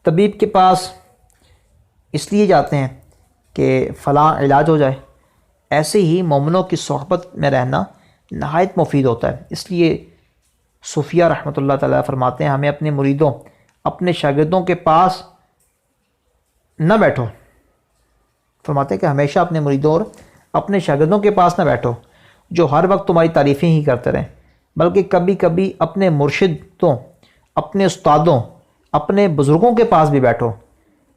طبیب کے پاس اس لیے جاتے ہیں کہ فلاں علاج ہو جائے، ایسے ہی مومنوں کی صحبت میں رہنا نہایت مفید ہوتا ہے۔ اس لیے صوفیہ رحمۃ اللہ تعالیٰ فرماتے ہیں ہمیں اپنے مریدوں، اپنے شاگردوں کے پاس نہ بیٹھو، فرماتے ہیں کہ ہمیشہ اپنے مریدوں اور اپنے شاگردوں کے پاس نہ بیٹھو جو ہر وقت تمہاری تعریفیں ہی کرتے رہیں، بلکہ کبھی کبھی اپنے مرشدوں، اپنے استادوں، اپنے بزرگوں کے پاس بھی بیٹھو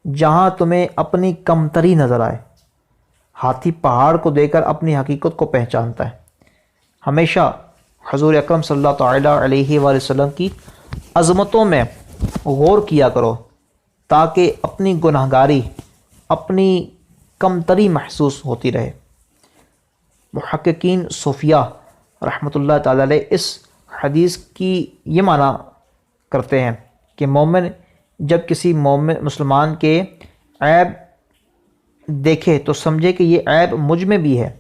جہاں تمہیں اپنی کمتری نظر آئے۔ ہاتھی پہاڑ کو دیکھ کر اپنی حقیقت کو پہچانتا ہے۔ ہمیشہ حضور اکرم صلی اللہ تعالیٰ علیہ وآلہ وسلم کی عظمتوں میں غور کیا کرو تاکہ اپنی گنہگاری، اپنی کمتری محسوس ہوتی رہے۔ محققین صوفیہ رحمۃ اللہ تعالیٰ علیہ اس حدیث کی یہ معنی کرتے ہیں کہ مومن جب کسی مسلمان کے عیب دیکھے تو سمجھے کہ یہ عیب مجھ میں بھی ہے،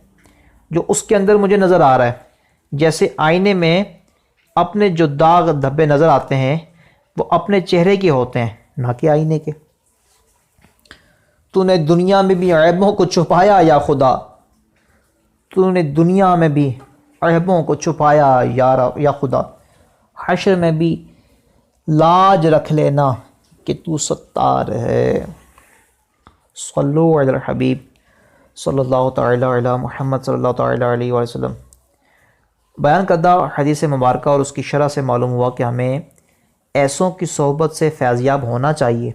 جو اس کے اندر مجھے نظر آ رہا ہے۔ جیسے آئینے میں اپنے جو داغ دھبے نظر آتے ہیں وہ اپنے چہرے کے ہوتے ہیں، نہ کہ آئینے کے۔ تو نے دنیا میں بھی عیبوں کو چھپایا یا خدا، تو نے دنیا میں بھی عیبوں کو چھپایا یا خدا، حشر میں بھی لاج رکھ لینا کہ تو ستار ہے۔ صلو علی الحبیب صلی اللہ تعالی علی محمد صلی اللہ تعالی علیہ وسلم۔ بیان کردہ حدیث مبارکہ اور اس کی شرح سے معلوم ہوا کہ ہمیں ایسوں کی صحبت سے فیضیاب ہونا چاہیے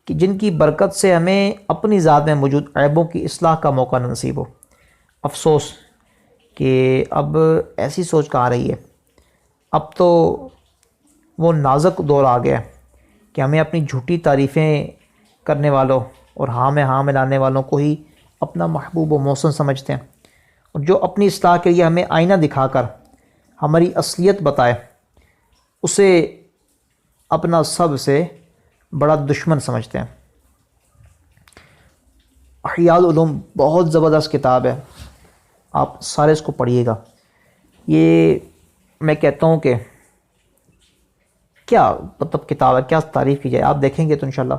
کہ جن کی برکت سے ہمیں اپنی ذات میں موجود عیبوں کی اصلاح کا موقع نصیب ہو۔ افسوس کہ اب ایسی سوچ کہاں رہی ہے۔ اب تو وہ نازک دور آ گیا کہ ہمیں اپنی جھوٹی تعریفیں کرنے والوں اور ہاں میں ہاں ملانے والوں کو ہی اپنا محبوب و محسن سمجھتے ہیں، اور جو اپنی اصلاح کے لیے ہمیں آئینہ دکھا کر ہماری اصلیت بتائے اسے اپنا سب سے بڑا دشمن سمجھتے ہیں۔ احیاء العلوم بہت زبردست کتاب ہے، آپ سارے اس کو پڑھیے گا۔ یہ میں کہتا ہوں کہ کیا مطلب کتاب ہے، کیا تعریف کی جائے، آپ دیکھیں گے تو انشاءاللہ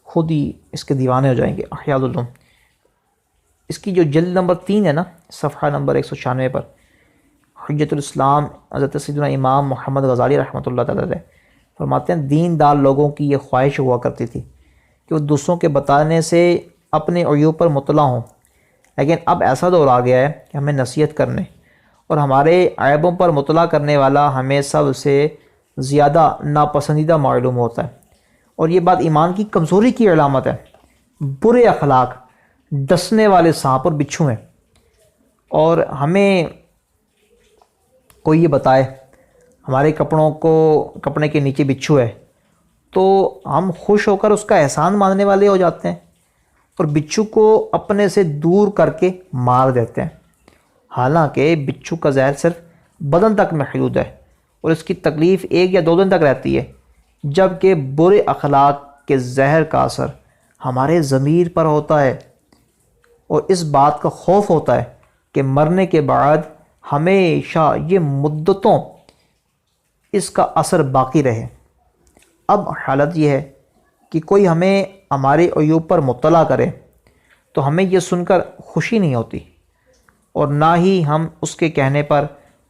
خود ہی اس کے دیوانے ہو جائیں گے۔ احیاء العلوم اس کی جو جلد نمبر 3 ہے نا، صفحہ نمبر 196 پر حجت الاسلام حضرت سیدنا امام محمد غزالی رحمۃ اللہ تعالی علیہ فرماتے ہیں دیندار لوگوں کی یہ خواہش ہوا کرتی تھی کہ وہ دوسروں کے بتانے سے اپنے عیوب پر مطلع ہوں، لیکن اب ایسا دور آ گیا ہے کہ ہمیں نصیحت کرنے اور ہمارے عیبوں پر مطلع کرنے والا ہمیں سب سے زیادہ ناپسندیدہ معلوم ہوتا ہے، اور یہ بات ایمان کی کمزوری کی علامت ہے۔ برے اخلاق ڈسنے والے سانپ اور بچھو ہیں، اور ہمیں کوئی یہ بتائے ہمارے کپڑے کے نیچے بچھو ہے تو ہم خوش ہو کر اس کا احسان ماننے والے ہو جاتے ہیں اور بچھو کو اپنے سے دور کر کے مار دیتے ہیں، حالانکہ بچھو کا زہر صرف بدن تک محدود ہے اور اس کی تکلیف 1 یا 2 دن تک رہتی ہے، جبکہ برے اخلاق کے زہر کا اثر ہمارے ضمیر پر ہوتا ہے، اور اس بات کا خوف ہوتا ہے کہ مرنے کے بعد ہمیشہ یہ مدتوں اس کا اثر باقی رہے۔ اب حالت یہ ہے کہ کوئی ہمیں ہمارے عیوب پر مطلع کرے تو ہمیں یہ سن کر خوشی نہیں ہوتی، اور نہ ہی ہم اس کے کہنے پر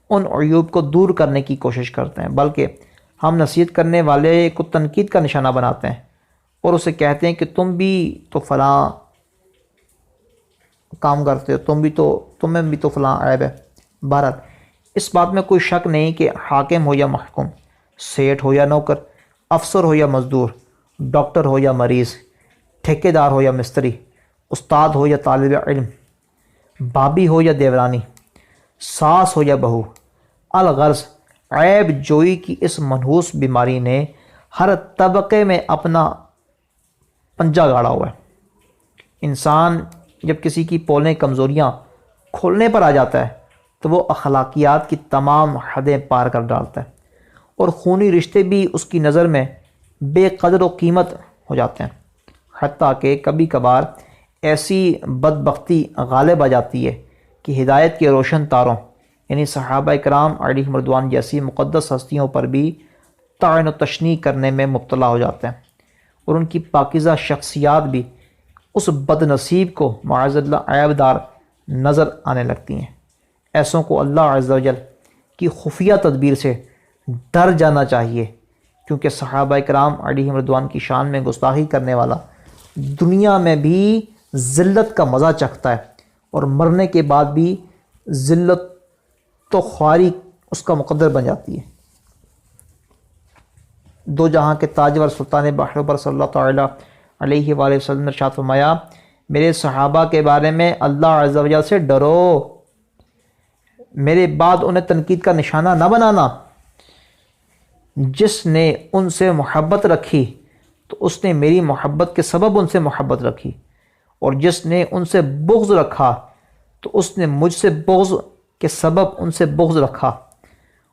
ان عیوب کو دور کرنے کی کوشش کرتے ہیں، بلکہ ہم نصیحت کرنے والے کو تنقید کا نشانہ بناتے ہیں اور اسے کہتے ہیں کہ تم بھی تو فلاں کام کرتے ہو، تمہیں بھی تو فلاں عیب ہے۔ بہرحال اس بات میں کوئی شک نہیں کہ حاکم ہو یا محکوم، سیٹھ ہو یا نوکر، افسر ہو یا مزدور، ڈاکٹر ہو یا مریض، ٹھیکیدار ہو یا مستری، استاد ہو یا طالب علم، بھابھی ہو یا دیورانی، ساس ہو یا بہو، الغرض عیب جوئی کی اس منحوس بیماری نے ہر طبقے میں اپنا پنجہ گاڑا ہوا ہے۔ انسان جب کسی کی پولیں کمزوریاں کھولنے پر آ جاتا ہے تو وہ اخلاقیات کی تمام حدیں پار کر ڈالتا ہے، اور خونی رشتے بھی اس کی نظر میں بے قدر و قیمت ہو جاتے ہیں، حتیٰ کہ کبھی کبھار ایسی بدبختی غالب آ جاتی ہے کہ ہدایت کے روشن تاروں یعنی صحابہ کرام علیہم رضوان جیسی مقدس ہستیوں پر بھی طعن و تشنیع کرنے میں مبتلا ہو جاتے ہیں، اور ان کی پاکیزہ شخصیات بھی اس بد نصیب کو معاذ اللہ عیب دار نظر آنے لگتی ہیں۔ ایسوں کو اللہ عز و جل کی خفیہ تدبیر سے ڈر جانا چاہیے، کیونکہ صحابہ کرام علیہم رضوان کی شان میں گستاخی کرنے والا دنیا میں بھی ذلت کا مزہ چکھتا ہے، اور مرنے کے بعد بھی ذلت تو خواری اس کا مقدر بن جاتی ہے۔ دو جہاں کے تاجور سلطان بحر بر صلی اللہ تعالیٰ علیہ وآلہ وسلم نے ارشاد فرمایا، میرے صحابہ کے بارے میں اللہ عز و جل سے ڈرو، میرے بعد انہیں تنقید کا نشانہ نہ بنانا۔ جس نے ان سے محبت رکھی تو اس نے میری محبت کے سبب ان سے محبت رکھی، اور جس نے ان سے بغض رکھا تو اس نے مجھ سے بغض کے سبب ان سے بغض رکھا،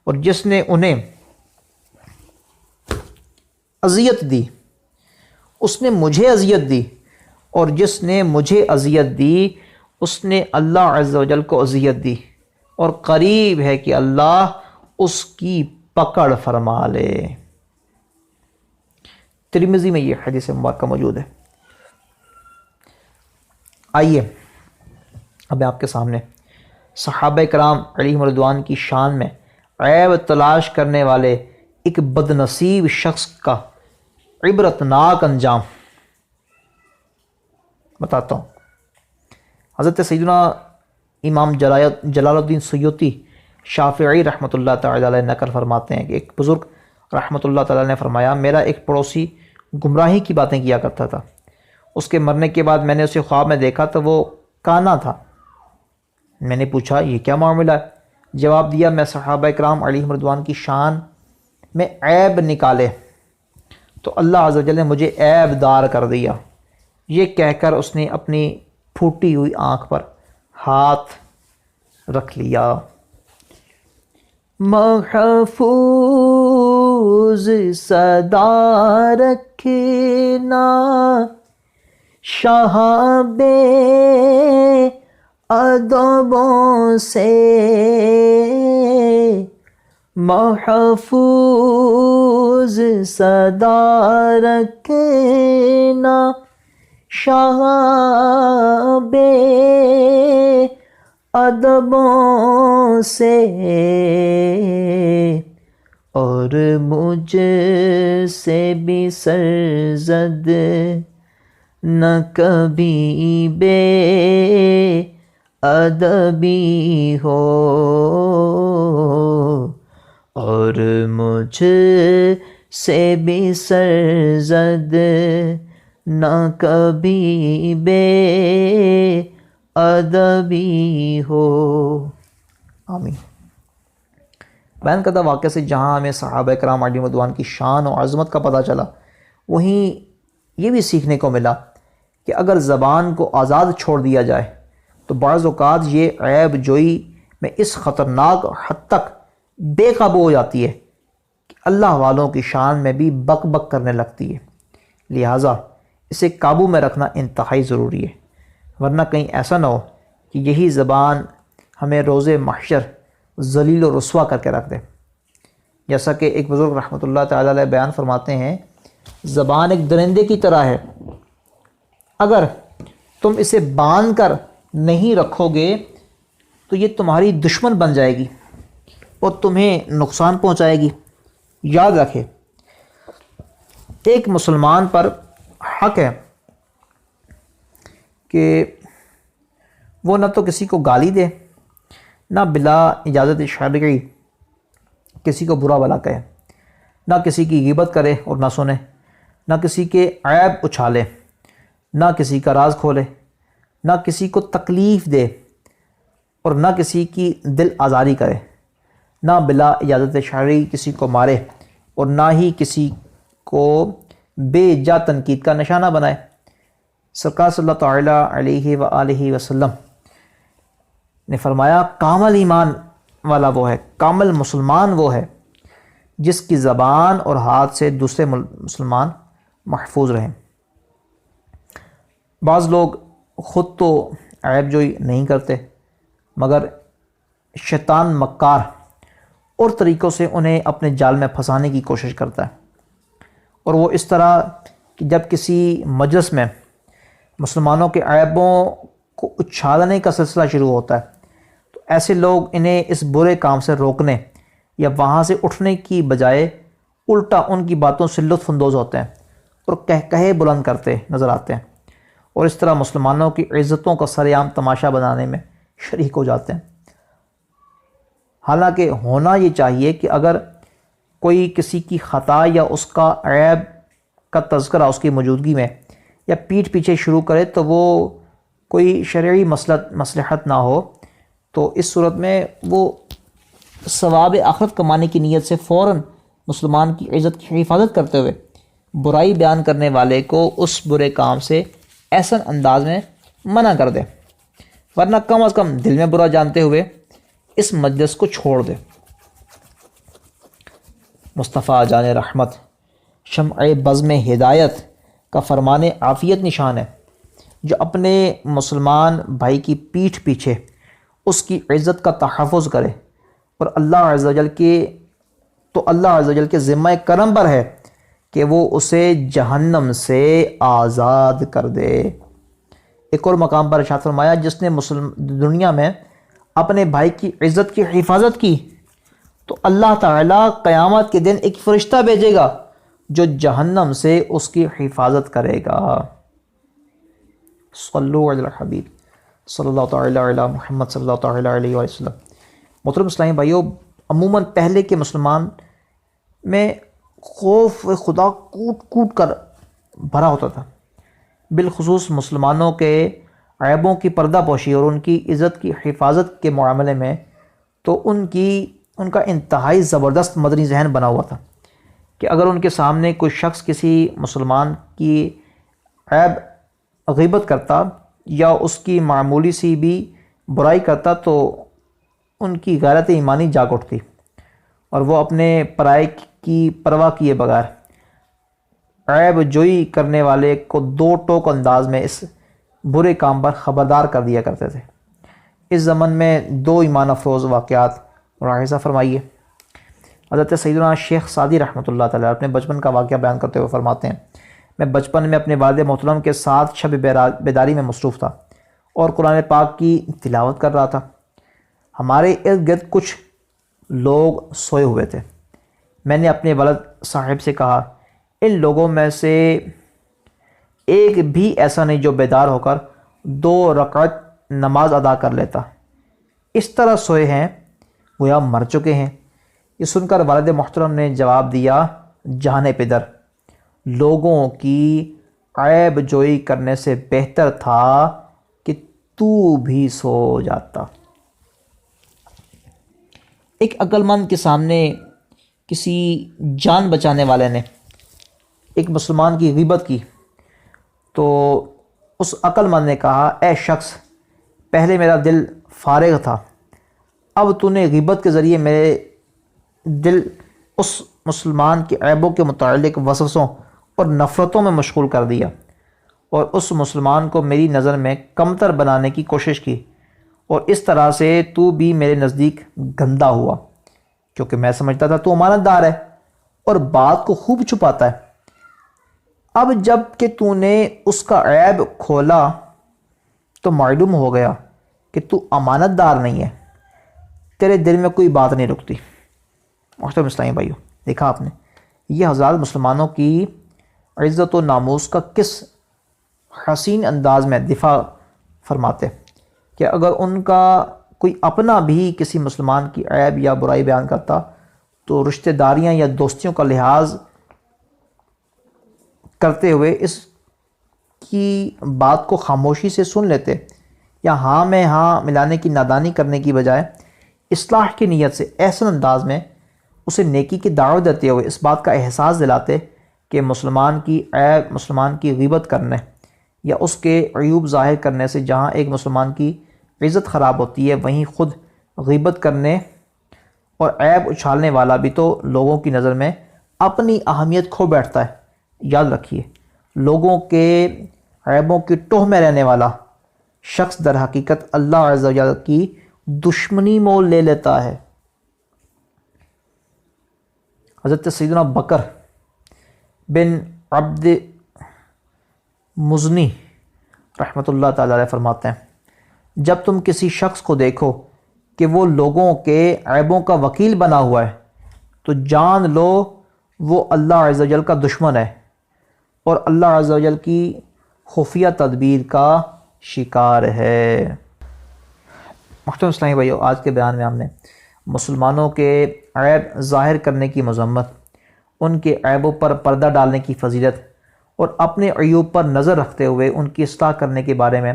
اور جس نے انہیں اذیت دی اس نے مجھے اذیت دی، اور جس نے مجھے اذیت دی اس نے اللہ عز و جل کو اذیت دی، اور قریب ہے کہ اللہ اس کی پکڑ فرما لے۔ ترمذی میں یہ حدیث مبارکہ موجود ہے۔ آئیے اب میں آپ کے سامنے صحابہ کرام علیہم رضوان کی شان میں عیب تلاش کرنے والے ایک بد نصیب شخص کا عبرتناک انجام بتاتا ہوں۔ حضرت سیدنا امام جلال الدین سیوطی شافعی رحمۃ اللہ تعالی علیہ نقل فرماتے ہیں کہ ایک بزرگ رحمۃ اللہ تعالی نے فرمایا، میرا ایک پڑوسی گمراہی کی باتیں کیا کرتا تھا، اس کے مرنے کے بعد میں نے اسے خواب میں دیکھا تو وہ کانا تھا۔ میں نے پوچھا یہ کیا معاملہ ہے؟ جواب دیا، میں صحابہ کرام علیہم رضوان کی شان میں عیب نکالے تو اللہ عز و جل نے مجھے عیب دار کر دیا۔ یہ کہہ کر اس نے اپنی پھوٹی ہوئی آنکھ پر ہاتھ رکھ لیا۔ محفوظ صدا رکھنا شاہ بے ادبوں سے، محفوظ صدا رکھنا شاہ بے ادبوں سے، اور مجھ سے بھی سرزد نہ کبھی بے ادبی ہو، اور مجھ سے بھی سرزد نہ کبھی بے ادبی ہو۔ آمین۔ بیان کردہ واقعہ سے جہاں ہمیں صحابہ کرام علیہم رضوان کی شان و عظمت کا پتہ چلا، وہیں یہ بھی سیکھنے کو ملا کہ اگر زبان کو آزاد چھوڑ دیا جائے تو بعض اوقات یہ عیب جوئی میں اس خطرناک حد تک بے قابو ہو جاتی ہے کہ اللہ والوں کی شان میں بھی بک بک کرنے لگتی ہے۔ لہٰذا اسے قابو میں رکھنا انتہائی ضروری ہے، ورنہ کہیں ایسا نہ ہو کہ یہی زبان ہمیں روز محشر ذلیل و رسوا کر کے رکھ دے۔ جیسا کہ ایک بزرگ رحمۃ اللہ تعالی علیہ بیان فرماتے ہیں، زبان ایک درندے کی طرح ہے، اگر تم اسے باندھ کر نہیں رکھو گے تو یہ تمہاری دشمن بن جائے گی اور تمہیں نقصان پہنچائے گی۔ یاد رکھے، ایک مسلمان پر حق ہے کہ وہ نہ تو کسی کو گالی دے، نہ بلا اجازت شرعی کسی کو برا بھلا کہے، نہ کسی کی غیبت کرے اور نہ سنے، نہ کسی کے عیب اچھالے، نہ کسی کا راز کھولے، نہ کسی کو تکلیف دے اور نہ کسی کی دل آزاری کرے، نہ بلا اجازت شرعی کسی کو مارے اور نہ ہی کسی کو بے جا تنقید کا نشانہ بنائے۔ سرکار صلی اللہ تعالیٰ علیہ وآلہ وسلم نے فرمایا، کامل ایمان والا وہ ہے، کامل مسلمان وہ ہے جس کی زبان اور ہاتھ سے دوسرے مسلمان محفوظ رہیں۔ بعض لوگ خود تو عیب جوئی نہیں کرتے، مگر شیطان مکار اور طریقوں سے انہیں اپنے جال میں پھنسانے کی کوشش کرتا ہے، اور وہ اس طرح کہ جب کسی مجلس میں مسلمانوں کے عیبوں کو اچھالنے کا سلسلہ شروع ہوتا ہے تو ایسے لوگ انہیں اس برے کام سے روکنے یا وہاں سے اٹھنے کی بجائے الٹا ان کی باتوں سے لطف اندوز ہوتے ہیں اور کہے بلند کرتے نظر آتے ہیں، اور اس طرح مسلمانوں کی عزتوں کا سر عام تماشا بنانے میں شریک ہو جاتے ہیں۔ حالانکہ ہونا یہ چاہیے کہ اگر کوئی کسی کی خطا یا اس کا عیب کا تذکرہ اس کی موجودگی میں یا پیٹھ پیچھے شروع کرے تو وہ کوئی شرعی مصلحت نہ ہو، تو اس صورت میں وہ ثواب آخرت کمانے کی نیت سے فوراً مسلمان کی عزت کی حفاظت کرتے ہوئے برائی بیان کرنے والے کو اس برے کام سے احسن انداز میں منع کر دے، ورنہ کم از کم دل میں برا جانتے ہوئے اس مجلس کو چھوڑ دے۔ مصطفیٰ جان رحمت شمع بزم ہدایت کا فرمان عافیت نشان ہے، جو اپنے مسلمان بھائی کی پیٹھ پیچھے اس کی عزت کا تحفظ کرے، اور اللہ عز و جل کے ذمہ کرم پر ہے کہ وہ اسے جہنم سے آزاد کر دے۔ ایک اور مقام پر ارشاد فرمایا، جس نے دنیا میں اپنے بھائی کی عزت کی حفاظت کی تو اللہ تعالیٰ قیامت کے دن ایک فرشتہ بھیجے گا جو جہنم سے اس کی حفاظت کرے گا۔ صلو علی الحبیب صلی اللہ تعالیٰ علی محمد صلی اللہ تعالیٰ علیہ وسلم۔ محترم اسلامی بھائیو، عموماً پہلے کے مسلمان میں خوف خدا کوٹ کوٹ کر بھرا ہوتا تھا، بالخصوص مسلمانوں کے عیبوں کی پردہ پوشی اور ان کی عزت کی حفاظت کے معاملے میں تو ان کا انتہائی زبردست مدنی ذہن بنا ہوا تھا کہ اگر ان کے سامنے کوئی شخص کسی مسلمان کی عیب غیبت کرتا یا اس کی معمولی سی بھی برائی کرتا تو ان کی غیرت ایمانی جاگ اٹھتی اور وہ اپنے پرائے کی پرواہ کیے بغیر عیب جوئی کرنے والے کو دو ٹوک انداز میں اس برے کام پر خبردار کر دیا کرتے تھے۔ اس زمن میں دو ایمان افروز واقعات ملاحظہ فرمائیے۔ حضرت سیدنا شیخ سعدی رحمۃ اللہ تعالیٰ اپنے بچپن کا واقعہ بیان کرتے ہوئے فرماتے ہیں، میں بچپن میں اپنے والد محترم کے ساتھ شب بیداری میں مصروف تھا اور قرآن پاک کی تلاوت کر رہا تھا۔ ہمارے ارد گرد کچھ لوگ سوئے ہوئے تھے۔ میں نے اپنے والد صاحب سے کہا، ان لوگوں میں سے ایک بھی ایسا نہیں جو بیدار ہو کر 2 رکعت نماز ادا کر لیتا، اس طرح سوئے ہیں گویا مر چکے ہیں۔ یہ سن کر والد محترم نے جواب دیا، جانے پدر، لوگوں کی عیب جوئی کرنے سے بہتر تھا کہ تو بھی سو جاتا۔ ایک عقل مند کے سامنے کسی جان بچانے والے نے ایک مسلمان کی غیبت کی تو اس عقل مند نے کہا، اے شخص، پہلے میرا دل فارغ تھا، اب تو نے غیبت کے ذریعے میرے دل اس مسلمان کے عیبوں کے متعلق وسوسوں اور نفرتوں میں مشغول کر دیا اور اس مسلمان کو میری نظر میں کمتر بنانے کی کوشش کی، اور اس طرح سے تو بھی میرے نزدیک گندا ہوا، کیونکہ میں سمجھتا تھا تو امانت دار ہے اور بات کو خوب چھپاتا ہے۔ اب جب کہ تو نے اس کا عیب کھولا تو معلوم ہو گیا کہ تو امانت دار نہیں ہے، تیرے دل میں کوئی بات نہیں رکتی۔ محترم اسلامی بھائیو، دیکھا آپ نے، یہ حضرات مسلمانوں کی عزت و ناموس کا کس حسین انداز میں دفاع فرماتے کہ اگر ان کا کوئی اپنا بھی کسی مسلمان کی عیب یا برائی بیان کرتا تو رشتہ داریاں یا دوستیوں کا لحاظ کرتے ہوئے اس کی بات کو خاموشی سے سن لیتے یا ہاں میں ہاں ملانے کی نادانی کرنے کی بجائے اصلاح کی نیت سے احسن انداز میں اسے نیکی کی دعوت دیتے ہوئے اس بات کا احساس دلاتے کہ مسلمان کی عیب، مسلمان کی غیبت کرنے یا اس کے عیوب ظاہر کرنے سے جہاں ایک مسلمان کی عزت خراب ہوتی ہے، وہیں خود غیبت کرنے اور عیب اچھالنے والا بھی تو لوگوں کی نظر میں اپنی اہمیت کھو بیٹھتا ہے۔ یاد رکھیے، لوگوں کے عیبوں کی ٹوہ میں رہنے والا شخص در حقیقت اللہ عز و جل کی دشمنی مول لے لیتا ہے۔ حضرت سیدنا بکر بن عبد مزنی رحمۃ اللہ تعالی علیہ فرماتے ہیں جب تم کسی شخص کو دیکھو کہ وہ لوگوں کے عیبوں کا وکیل بنا ہوا ہے تو جان لو وہ اللہ عز و جل کا دشمن ہے اور اللہ عز و جل کی خفیہ تدبیر کا شکار ہے۔ محترم اسلامی بھائیو، آج کے بیان میں ہم نے مسلمانوں کے عیب ظاہر کرنے کی مذمت، ان کے عیبوں پر پردہ ڈالنے کی فضیلت اور اپنے عیوب پر نظر رکھتے ہوئے ان کی اصلاح کرنے کے بارے میں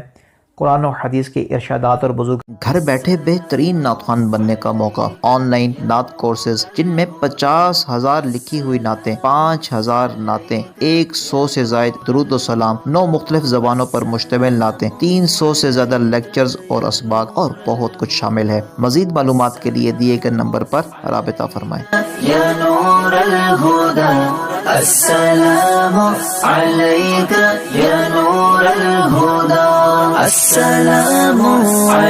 قرآن و حدیث کے ارشادات اور بزرگ گھر بیٹھے بہترین نعت خوان بننے کا موقع، آن لائن نعت کورسز جن میں 50,000 لکھی ہوئی نعتیں، 5,000 نعتیں، 100 سے زائد درود و سلام، 9 مختلف زبانوں پر مشتمل نعتیں، 300 سے زیادہ لیکچرز اور اسباق اور بہت کچھ شامل ہے۔ مزید معلومات کے لیے دیے گئے نمبر پر رابطہ فرمائیں۔ یا نور الہدی السلام علیک یا نور الہدی السلام علیک۔